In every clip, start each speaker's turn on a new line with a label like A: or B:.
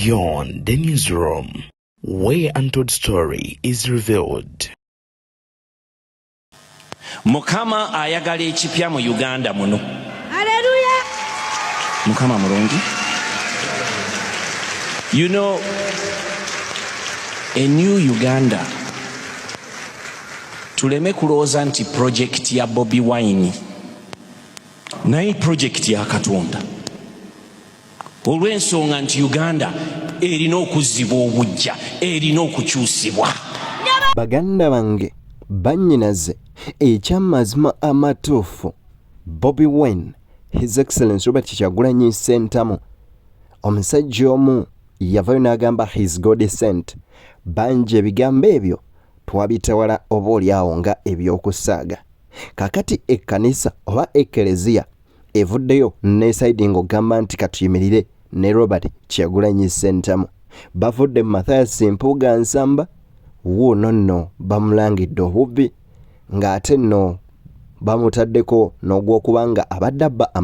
A: Beyond the newsroom, where untold story is revealed.
B: Mukama ayagala ekipya mu Uganda muno.
C: Hallelujah.
B: Mukama mulungi. You know, a new Uganda. Tuleme kulooza nti project ya Bobi Wine. Naye project ya Katonda. Olw'ensonga nti Uganda erina okuzzibwa obujja, erina okukyusibwa.
D: Baganda bange bannyinaze ekyamazima amatuufu Bobi Wine, His Excellency Robert Kyagulanyi Ssentamu, omusajja omu yavayo n'agamba his God sent. Bangi ebigambo ebyo twabitawala oba oliawo nga ebyokusaaga. Kakati ekkanisa oba ekkereziya evuddeyo n'esaidinga ogamba nti katuyimirire ne Robert Kyagulanyi Ssentamu. Bavudde mu Mathias Mpuuga Nsamba, wuuno nno bamulangidde obubbi, ng'ate nno bamutaddeko n'ogw'okubanga abadde abba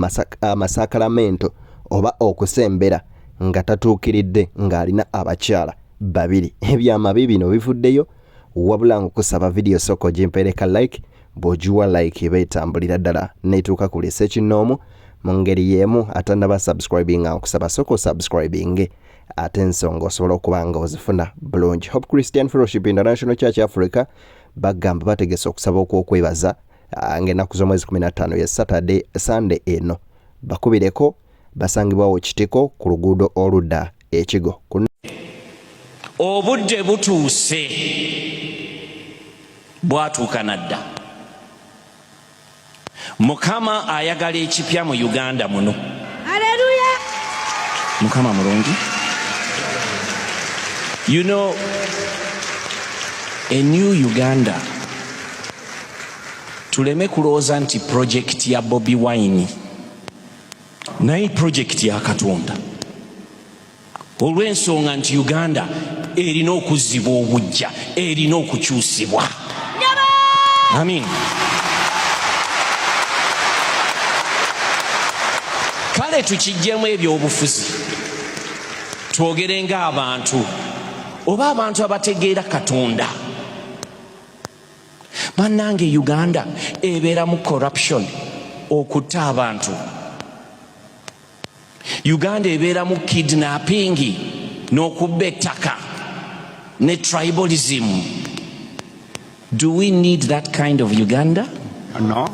D: amasakalamento oba okusembera nga tatuukiridde ng'alina abakyala babiri. Ebyamabi bino bivuddeyo, wabula ng'okusaba video soko gimpereka like, bw'ogiwa like eba etambulira ddala n'etuuka ku lesekinoomu mu ngeri y'emu atannaba subscribing nga nkusaba soko subscribing ate ensonga osobola okuba nga ozifuna bulungi. Hope Christian Fellowship International Church Africa bagamba bategese okusaba okwokwebaza ng'ennaku z'omwezi 15 ya Saturday Sunday eno bakubireko basangibwawo Kitiko ku luguudo oludda Ekigo.
B: Obudde butuuse bwatuuka nadda. Mukama ayagala ekipya mu Uganda muno.
C: Hallelujah.
B: Mukama mulungi. You know, a new Uganda. Tuleme kulooza nti project ya Bobi Wine. Naye project ya Katonda. Olw'ensonga nti Uganda erina okuzzibwa obujja, erina okukyusibwa. Amin. Kale tukijjemu ebyobufuzi twogere ng'abantu oba abantu abategeera Katonda. Bannange Uganda ebeera mu corruption, okutta abantu. Uganda ebeera mu kidnapping n'okubba ettaka ne tribalism. Do we need that kind of Uganda?
E: No.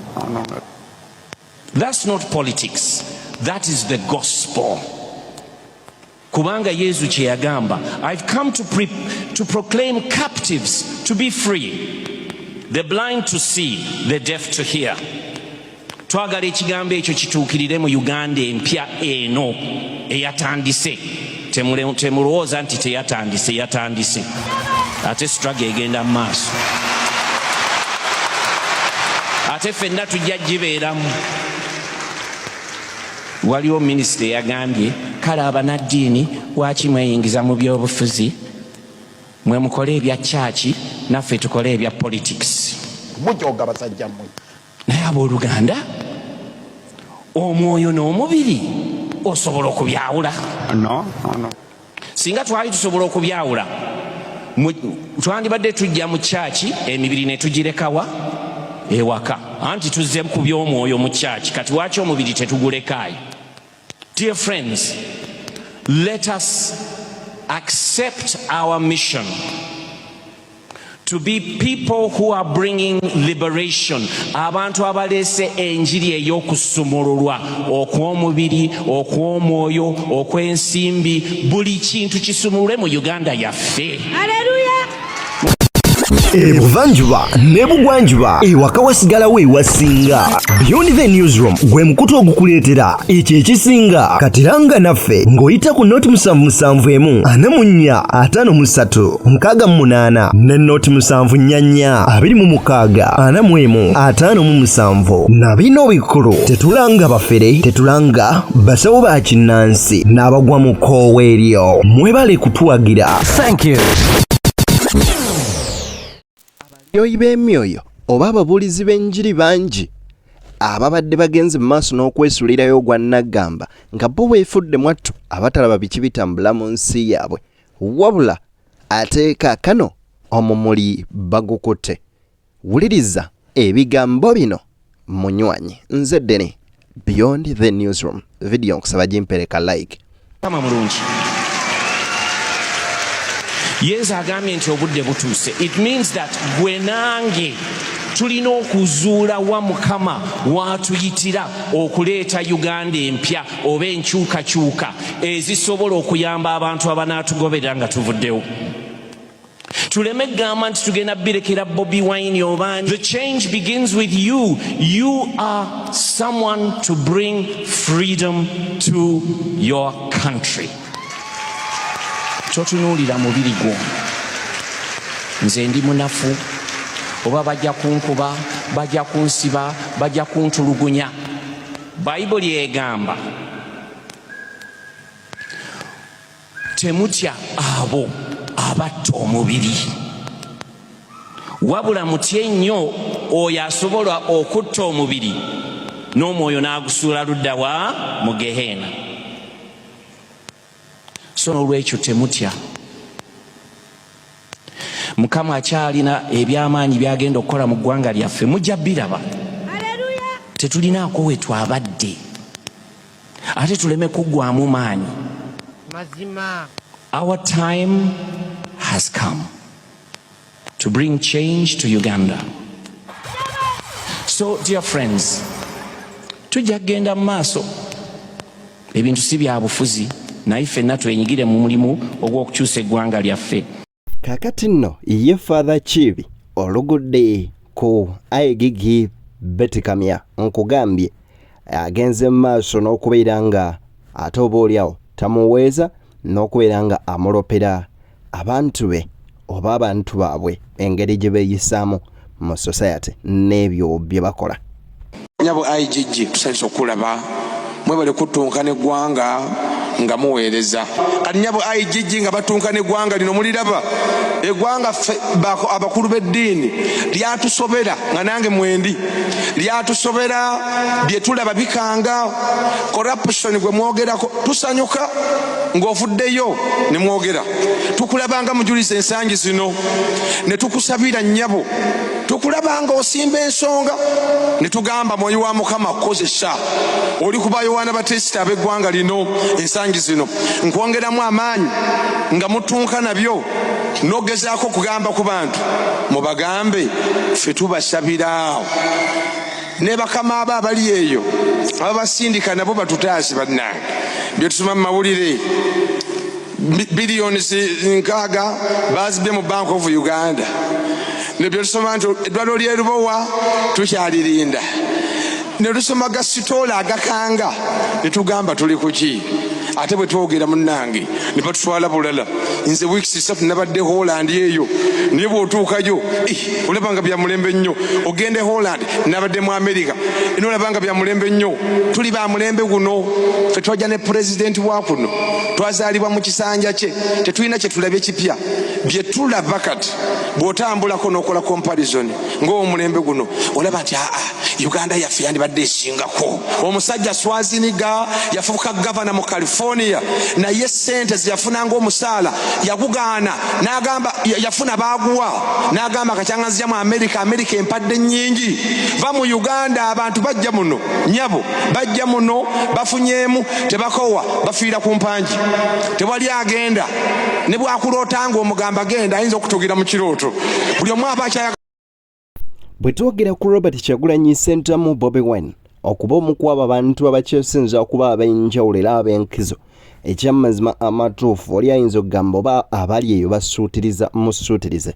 B: That's not politics. That is the gospel. Kubanga Yesu kye yagamba, I've come to proclaim captives to be free, the blind to see, the deaf to hear. Twagala ekigambo ekyo kituukirire mu Uganda empya eno eyatandise. Temulowooza nti teyatandise, yatandise. Ate struggle egenda mu maaso. Ate ffenna tujja gibeeramu. Waliwo minisita yagambye kale abanaddiini waaki mweyingiza mu byobufuzi, mwe mukole ebya chachi naffe tukole ebya politics.
E: Mujooga basajja mmwe.
B: Naye abooluganda omwoyo n'omubiri osobola okubyawula?
E: No.
B: Singa twali tusobola okubyawula twandibadde tujja mu chachi emibiri ne tugirekawa ewaka, anti tuzze ku by'omwoyo mu chachi, kati waaki omubiri tetugulekaayo? Dear friends, let us accept our mission to be people who are bringing liberation. Abantu abalese enjiri ey'okusumululwa okw'omubiri, okw'omwoyo, okw'ensimbi, buli kintu kisumulwe mu Uganda yaffe.
C: Hallelujah.
F: Ebuvanjuba ne bugwanjuba ewaka wasigalawo ewasinga. Beyond the newsroom gwe mukutu ogukuleetera ekyo ekisinga. Katiranga naffe ng'oyita ku noti 771 44 53 68 ne noti 744 26 41 57 na bino bikulu. Tetulanga bafere, tetulanga basawo ba kinnansi n'abagwa mu koowa eryo. Mwebale kutuwagira. Thank you.
D: Yoyi b'emyoyo oba ababuulizi b'enjiri bangi ababadde bagenze mu maaso n'okwesulirayo gwa Nagamba nga bo beefudde mwattu abatalaba biki bitambula mu nsi yaabwe wabula ate kaakano omumuli bagukutte. Wuliriza ebigambo bino munywanyi. Nze Dene Beyond the Newsroom. Video nkusaba gimpereka like.
B: Kama mulungi. Yenza agambye nti obudde butuuse. It means that gwe nange tulina okuzuula wa Mukama watuyitira okuleeta Uganda empya oba enkyukakyuka ezisobola okuyamba abantu abanaatugoberera nga tuvuddewo. Tuleme gamba nti tugenda birekera Bobi Wine obaani. The change begins with you. You are someone to bring freedom to your country. Kyotunuulira mubiri gwo. Nze ndi munafu. Oba bajja kunkuba, bajja kunsiba, bajja kuntulugunya. Bayibuli egamba temutya abo abatta omubiri, wabula mutye nnyo oyo asobola okutta omubiri n'omwoyo n'agusuula ludda wa mu Gehenna. So n'olwekyo temutya. Mukama akyalina ebyamaanyi byagenda okukola mu ggwanga lyaffe, mujja biraba. Tetulinaako we twabadde ate tuleme kuggwamu maanyi. Our time has come to bring change to Uganda. So dear friends, tujja kugenda mu maaso. Ebintu si bya bufuzi naye ffenna twenyigire mu mulimu ogw'okukyusa eggwanga lyaffe.
D: Kakati nno ye Father Chibi olugudde ku Aigigi Betikamya nkugambye agenze mu maaso n'okubeera nga ate oba oliawo tamuweeza n'okubeera nga amulopera abantu be oba abantu baabwe engeri gye beeyisaamu mu society n'ebyo bye bakola.
G: Nyabo Aigigi tusalisa okulaba mwebale kutunkana eggwanga nga muweereza. Kati nyabo Aigigi nga batunkana eggwanga lino muliraba. Eggwanga abakulu b'eddiini lyatusobera nga nange mwendi. Lyatusobera bye tulaba bikanga. Corruption gwe mwogerako tusanyuka ng'ofuddeyo ne mwogera. Tukulabanga mujulize ensangi zino ne tukusabira nnyabo. Tukulabanga osimba ensonga ne tugamba mwoyo wa Mukama kozesa. Oli kuba Yohana Batista ab'eggwanga lino ensangi zino nkwongeramu amaanyi nga mutunka nabyo nogezaako kugamba ku bantu mubagambe ffe tubasabira ne bakama abo abali eyo ababasindika nabo batutaasi bannange bye tusoma mu mawulire biliyoni 6 bazibye mu Bank of Uganda ne bye tusoma nti eddwaliro ly'e Lubowa tukyalirinda ne tusoma gasitoola agakanga ne tugamba tuli kuki ate bwe twogera munnange ne batutwala bulala. Nze weeks 3 nabadde Holland eyo naye bw'otuukayo olabanga bya mulembe nnyo. Ogende Holland nabadde mu America olabanga bya mulembe nnyo. Tuli ba mulembe guno ffe twajja ne pulezidenti wa kuno twazaalibwa mu kisanja kye tetulina kye tulabye kipya bye tulaba kati bw'otambulako n'okola comparison ng'omulembe guno olaba nti Uganda yaffe yandibadde esingako. Omusajja Swaziniga yafuuka gavana mu California naye sente ziyafuna ng'omusaala yagugaana n'agamba yafuna baaguwa n'agamba kakyanganzija mu America empadde nnyingi va mu Uganda abantu bajja muno nyabo bajja muno bafunyeemu tebakowa bafiira ku mpanji tewali agenda ne bwakulootanga omugamba agenda ayinza okutugira mu kirooto buli omu aba akyaya.
D: Bwe twogera ku Robert Kyagulanyi Ssentamu Bobi Wine okuba omu ku abo abantu abakyesinza okuba ab'enjawulo era ab'enkizo ekyamazima amatuufu oli ayinza okugamba oba abali eyo basuutiriza musuutirize.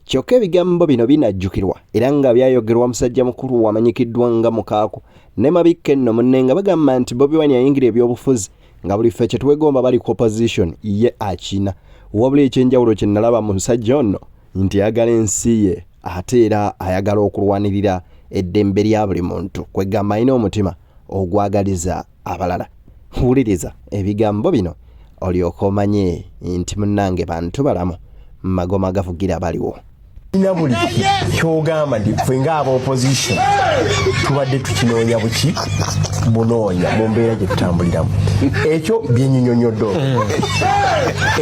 D: Kyokka ebigambo bino binajjukirwa era nga byayogerwa musajja mukulu wamanyikiddwa nga Mukaaku ne Mabikka enno munne nga bagamba nti Bobi Wine yayingira ebyobufuzi nga buli ffe kye twegomba bali ku opposition ye akina. Wabula ekyenjawulo kye nalaba mu musajja ono nti ayagala ensi ye ate era ayagala okulwanirira eddembe lya buli muntu kwegamba alina omutima ogwagaliza abalala. Wuliriza ebigambo bino olyoka omanye nti munnange bantu balamu magoma gavugira baliwo.
E: ina buli kyogamba ndi ffe ng'aba opposition tubadde tukinoonya buki bunoonya mu mbeera gye tutambuliramu ekyo byenyinyonyodde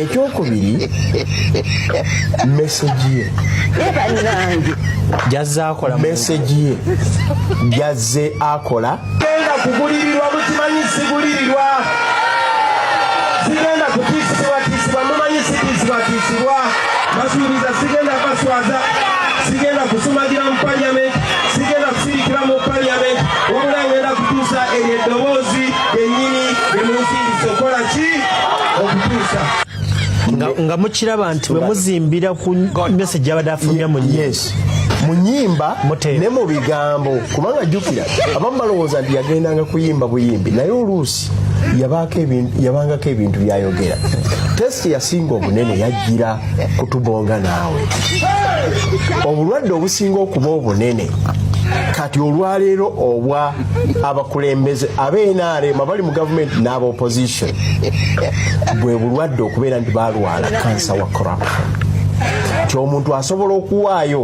E: ekyokubiri meseji ye jazze akola genda kugulirirwa mukimanyi sigulirirwa sigenda kutiisibwatiisibwa mumanyi sitiisibwatiisibwa basuubiza sigenda baswaza sigenda kusumagira mu parliament sigenda kusirikira mu parliament wabula ngenda kutuusa eryo eddoboozi lyennyini lyemunsindisa okola ki okutuusa
H: nga mukiraba nti bwe muzimbira ku message abadde afulumya mu
E: nyimba ne mu bigambo kubanga jjukira abamu balowooza nti yagendanga kuyimba buyimbi naye oluusi yabangako ebintu byayogera tesiti yasinga obunene yajjira kutubonga naawe obulwadde obusinga okuba obunene kati olwaleero obwa abakulembeze ab'NRM abali mu gavumenti n'aba opposition bwe bulwadde okubeera nti balwala kansa wa corruption nti omuntu asobola okuwaayo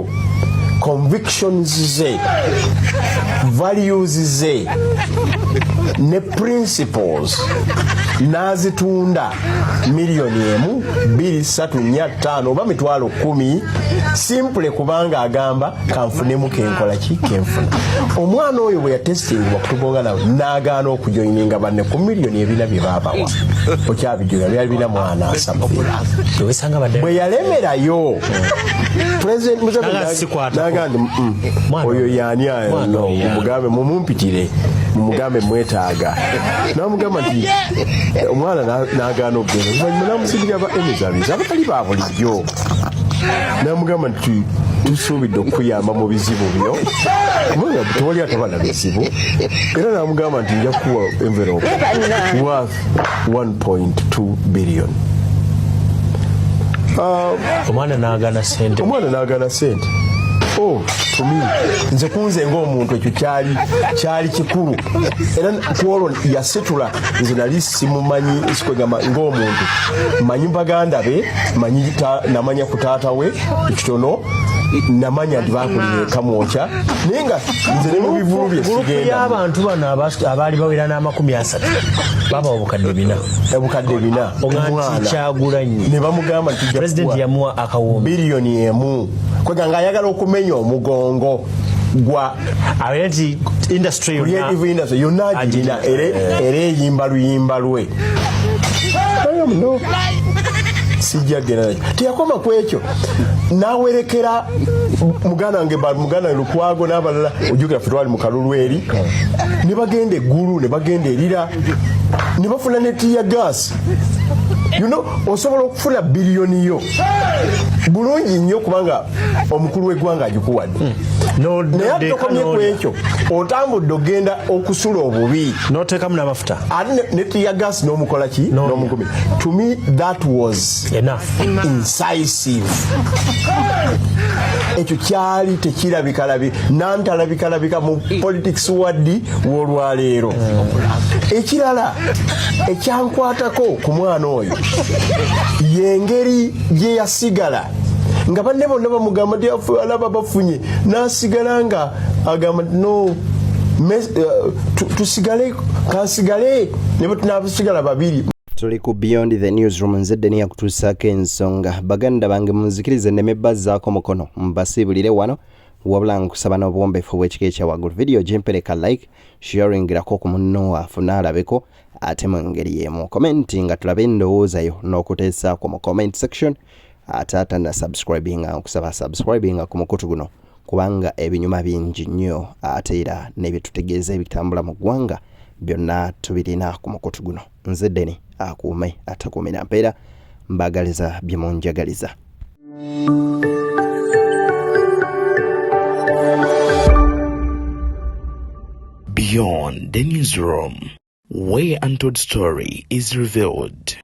E: convictions ze values ze ne principles n'azitunda miliyoni 1, 2, 3, 4, 5 oba mitwalo 10 simple kubanga agamba kanfunemu kenkola ki kenfuna omwana oyo bwe yatestingibwa kutubonga nawe n'agaana okujoyininga banne ku miliyoni 4 bye baabawa okyabijoga byali bina mwana asabira bwe yalemerayo president Museveni n'agamba oyo yaani mumugambe mumumpitire mumugambe mwetaaga n'amugamba nti omwana n'agaana okugenda oluvannyuma n'amusibira aba emizabizi abatali ba bulijjo n'amugamba nti tusuubidde okukuyamba mu bizibu byo kubanga tewali atabana bizibu era n'amugamba nti nja kuwa envelope worth 1.2 billion
H: omwana n'agaana sente tumi nze kunze ng'omuntu ekyo kyali kikulu era kwolwo yasitula nze nali simumanyi sikwegamba ng'omuntu manyi baganda be namanya ku taata we ekitono namanya nti bakulira ekamwokya naye nga nze ne mu bivulu bye sigenda y'abantu bano abaali bawera n'30 baba obukadde 4 omwana Kyagulanyi
E: ne bamugamba nti
H: president yamuwa akawumbi
E: biliyoni 1 kweganga ayagala okumenya omugongo gwa
H: nti industry
E: yonna agina era eyimba luyimba lwe sijja genda teyakoma ku ekyo n'awerekera muganda wange Lukwago n'abalala ojjukira ffe twali mu kalulu eri ne bagenda eggulu ne bagenda erira ne bafuna ne tiya gaasi osobola okufuna biliyoni yo bulungi nnyo kubanga omukulu w'eggwanga agikuwadde naye atokomye ku ekyo otambudde ogenda okusula obubi
H: n'oteekamu n'amafuta
E: ate ne tiya gaasi n'omukola ki n'omugumi to me that was
H: enough
E: incisive ekyo kyali tekirabikalabi nantalabika mu politics waddi w'olwaleero ekirala ekyankwatako ku mwana oyo yengeri gye yasigala nga banne bonna bamugamba nti alaba bafunye n'asigala nga agamba no tusigale kansigale ne tunasigala babiri.
D: Tuli ku Beyond the Newsroom nzedde niya kutuusako ensonga baganda bange munzikirize nneme bazzaako mukono mbasiibulire wano wabula nkusaba n'obuwombeefu bw'ekika ekyawaggulu video gyempereka like sharingirako ku munno afune alabeko ate mu ngeri y'emu komenti nga tulabe endowooza yo n'okuteesaako mu comment section ate atanda subscribinga nkusaba subscribinga ku mukutu guno kubanga ebinyuma bingi nnyo ate era n'ebyetutegeeza ebitambula mu ggwanga byonna tubirina ku mukutu guno nzeddeni akuume atakuumira mpeera mbagaliza bye munjagaliza.
A: Beyond the Newsroom, where untold story is revealed.